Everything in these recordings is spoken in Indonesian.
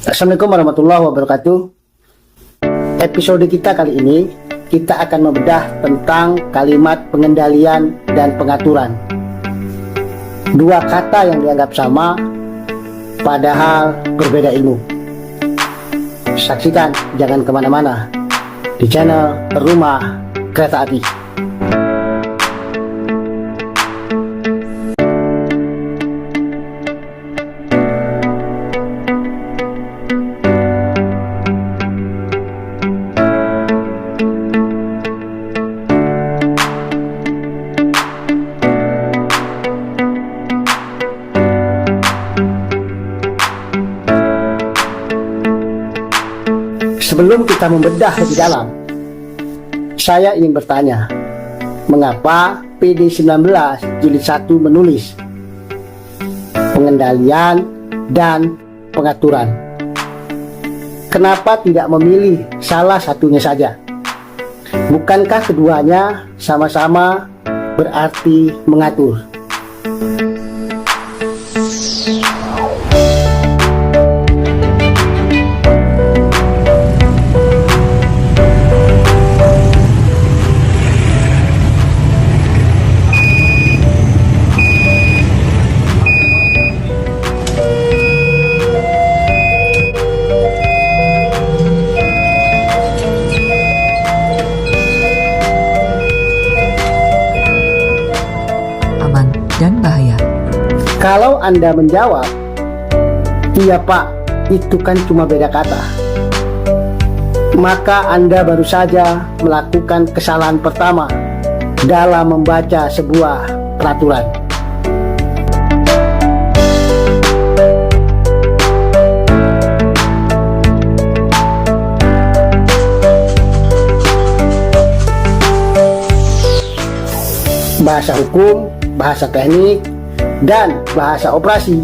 Assalamualaikum warahmatullahi wabarakatuh. Episode kita kali ini kita akan membedah tentang kalimat pengendalian dan pengaturan. Dua kata yang dianggap sama padahal berbeda ilmu. Saksikan, jangan kemana-mana di channel Rumah Kereta Api. Sebelum kita membedah lebih dalam, saya ingin bertanya, mengapa PD19 Jilid 1 menulis pengendalian dan pengaturan? Kenapa tidak memilih salah satunya saja? Bukankah keduanya sama-sama berarti mengatur? Dan bahaya. Kalau Anda menjawab, iya Pak, itu kan cuma beda kata, maka Anda baru saja melakukan kesalahan pertama dalam membaca sebuah peraturan. Bahasa hukum, bahasa teknik, dan bahasa operasi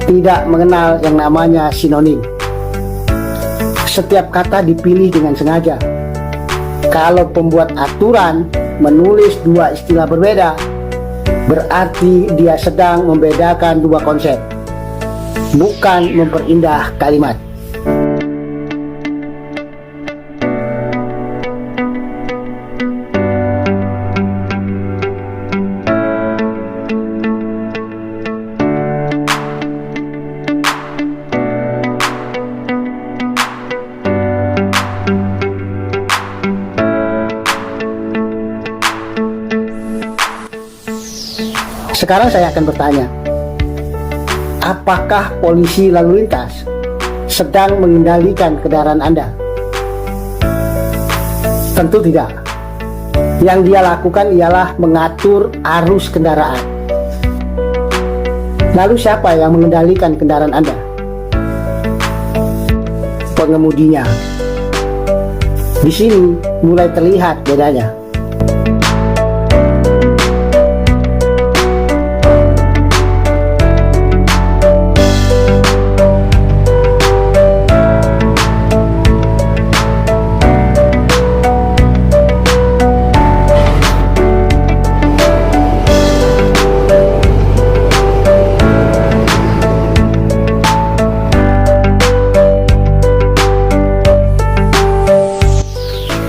tidak mengenal yang namanya sinonim. Setiap kata dipilih dengan sengaja. Kalau pembuat aturan menulis dua istilah berbeda, berarti dia sedang membedakan dua konsep, bukan memperindah kalimat. Sekarang saya akan bertanya, apakah polisi lalu lintas sedang mengendalikan kendaraan Anda? Tentu tidak. Yang dia lakukan ialah mengatur arus kendaraan. Lalu siapa yang mengendalikan kendaraan Anda? Pengemudinya. Di sini mulai terlihat bedanya.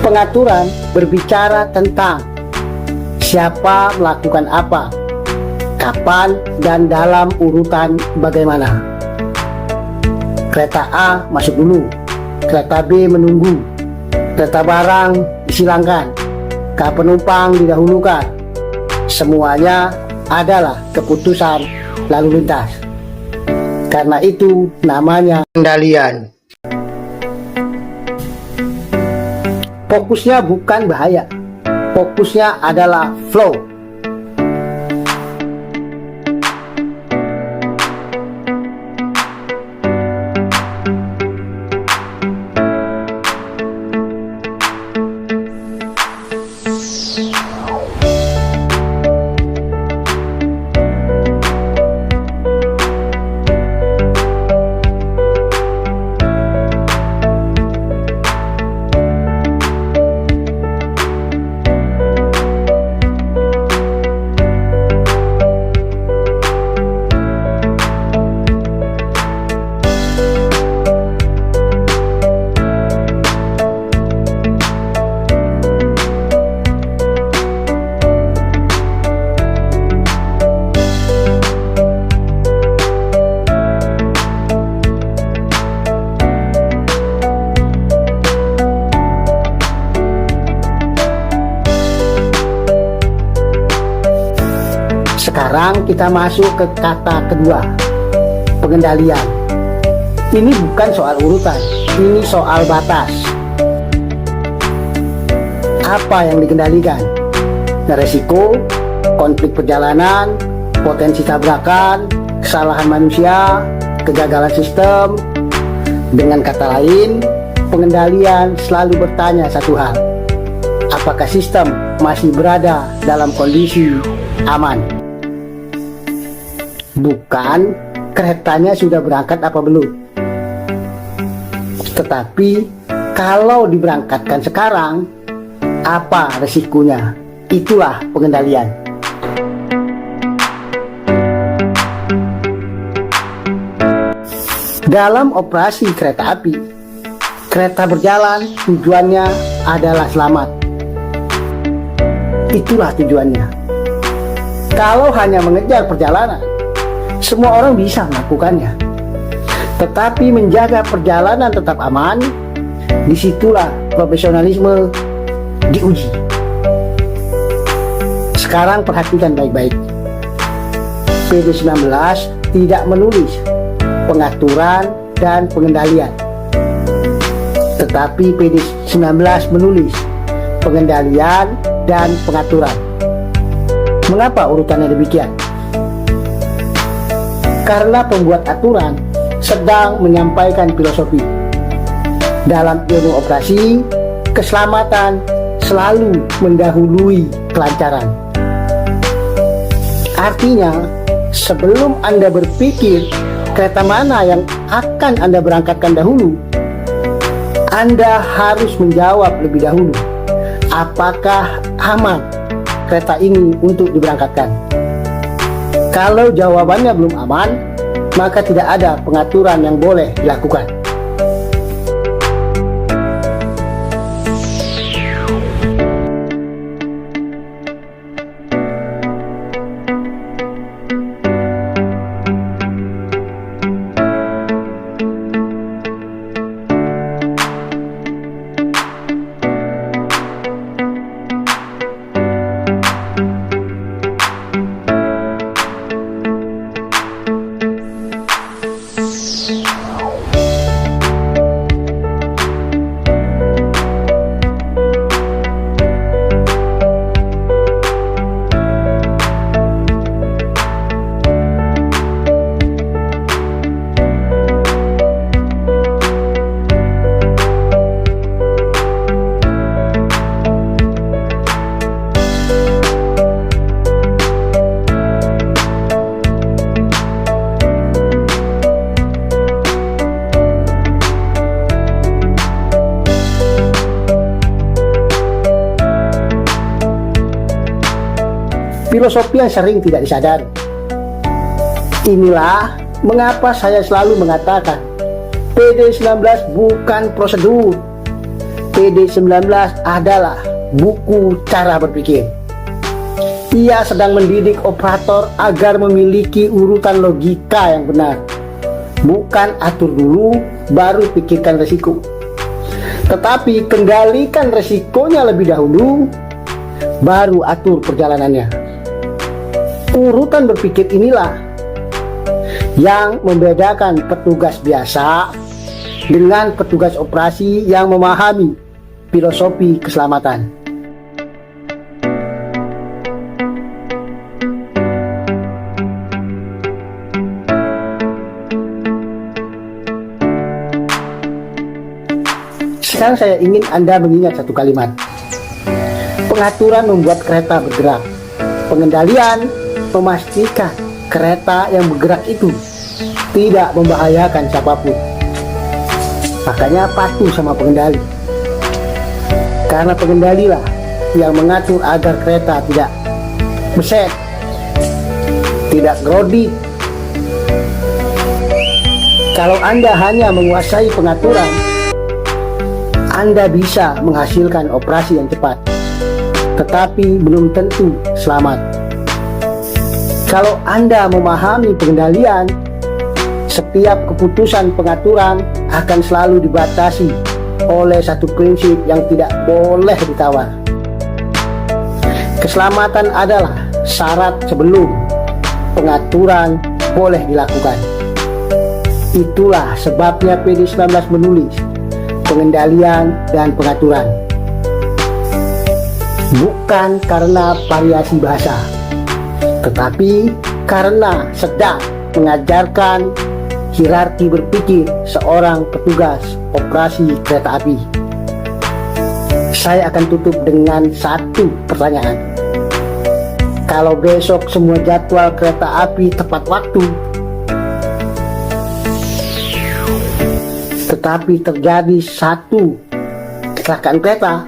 Pengaturan berbicara tentang siapa melakukan apa, kapan, dan dalam urutan bagaimana. Kereta A masuk dulu, kereta B menunggu, kereta barang disilangkan, penumpang didahulukan. Semuanya adalah keputusan lalu lintas. Karena itu namanya pengendalian. Fokusnya bukan bahaya, fokusnya adalah flow. Sekarang kita masuk ke kata kedua, pengendalian. Ini bukan soal urutan, ini soal batas. Apa yang dikendalikan? Resiko, konflik perjalanan, potensi tabrakan, kesalahan manusia, kegagalan sistem. Dengan kata lain, pengendalian selalu bertanya satu hal: apakah sistem masih berada dalam kondisi aman? Bukan keretanya sudah berangkat apa belum. Tetapi kalau diberangkatkan sekarang, apa resikonya? Itulah pengendalian. Dalam operasi kereta api, kereta berjalan tujuannya adalah selamat. Itulah tujuannya. Kalau hanya mengejar perjalanan, semua orang bisa melakukannya. Tetapi menjaga perjalanan tetap aman, disitulah profesionalisme diuji. Sekarang perhatikan baik-baik. PD19 tidak menulis pengaturan dan pengendalian, tetapi PD19 menulis pengendalian dan pengaturan. Mengapa urutannya demikian? Karena pembuat aturan sedang menyampaikan filosofi. Dalam ilmu operasi, keselamatan selalu mendahului kelancaran. Artinya, sebelum Anda berpikir kereta mana yang akan Anda berangkatkan dahulu, Anda harus menjawab lebih dahulu, apakah aman kereta ini untuk diberangkatkan. Kalau jawabannya belum aman, maka tidak ada pengaturan yang boleh dilakukan. Filosofi yang sering tidak disadari. Inilah mengapa saya selalu mengatakan PD19 bukan prosedur. PD19 adalah buku cara berpikir. Ia sedang mendidik operator agar memiliki urutan logika yang benar. Bukan atur dulu baru pikirkan resiko, tetapi kendalikan resikonya lebih dahulu, baru atur perjalanannya. Urutan berpikir inilah yang membedakan petugas biasa dengan petugas operasi yang memahami filosofi keselamatan. Sekarang saya ingin Anda mengingat satu kalimat. Pengaturan membuat kereta bergerak. Pengendalian memastikan kereta yang bergerak itu tidak membahayakan siapapun. Makanya patuh sama pengendali. Karena pengendalilah yang mengatur agar kereta tidak beset, tidak grodik. Kalau Anda hanya menguasai pengaturan, Anda bisa menghasilkan operasi yang cepat, tetapi belum tentu selamat. Kalau Anda memahami pengendalian, setiap keputusan pengaturan akan selalu dibatasi oleh satu prinsip yang tidak boleh ditawar. Keselamatan adalah syarat sebelum pengaturan boleh dilakukan. Itulah sebabnya PD19 menulis pengendalian dan pengaturan. Bukan karena variasi bahasa, tetapi karena sedang mengajarkan hierarki berpikir seorang petugas operasi kereta api. Saya akan tutup dengan satu pertanyaan. Kalau besok semua jadwal kereta api tepat waktu, tetapi terjadi satu kecelakaan kereta,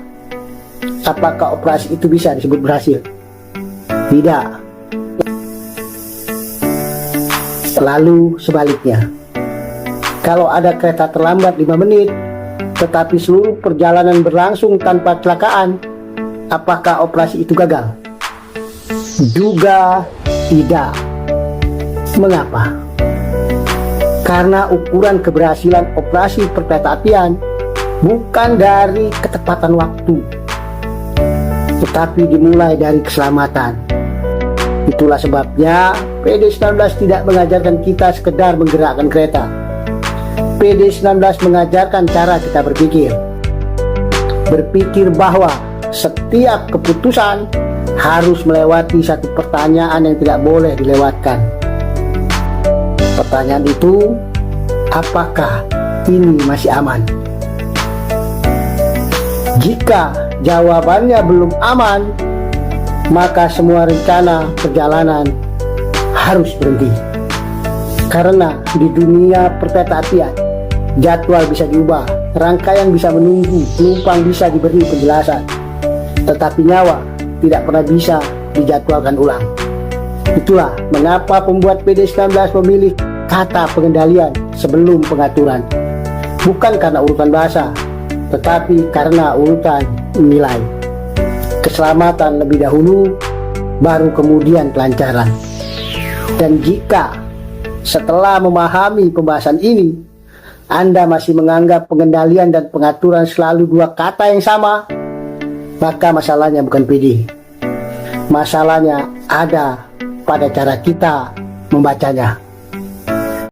apakah operasi itu bisa disebut berhasil? Tidak. Lalu sebaliknya, kalau ada kereta terlambat 5 menit, tetapi seluruh perjalanan berlangsung tanpa kecelakaan, apakah operasi itu gagal? Juga tidak. Mengapa? Karena ukuran keberhasilan operasi perkeretaapian bukan dari ketepatan waktu, tetapi dimulai dari keselamatan. Itulah sebabnya PD19 tidak mengajarkan kita sekedar menggerakkan kereta. PD19 mengajarkan cara kita berpikir. Berpikir bahwa setiap keputusan harus melewati satu pertanyaan yang tidak boleh dilewatkan. Pertanyaan itu, apakah ini masih aman? Jika jawabannya belum aman, maka semua rencana perjalanan harus berhenti. Karena di dunia perkeretaapian, jadwal bisa diubah, rangkaian bisa menunggu, penumpang bisa diberi penjelasan, tetapi nyawa tidak pernah bisa dijadwalkan ulang. Itulah mengapa pembuat PD19 memilih kata pengendalian sebelum pengaturan. Bukan karena urutan bahasa, tetapi karena urutan nilai. Keselamatan lebih dahulu, baru kemudian kelancaran. Dan jika setelah memahami pembahasan ini, Anda masih menganggap pengendalian dan pengaturan selalu dua kata yang sama, maka masalahnya bukan PD. Masalahnya ada pada cara kita membacanya.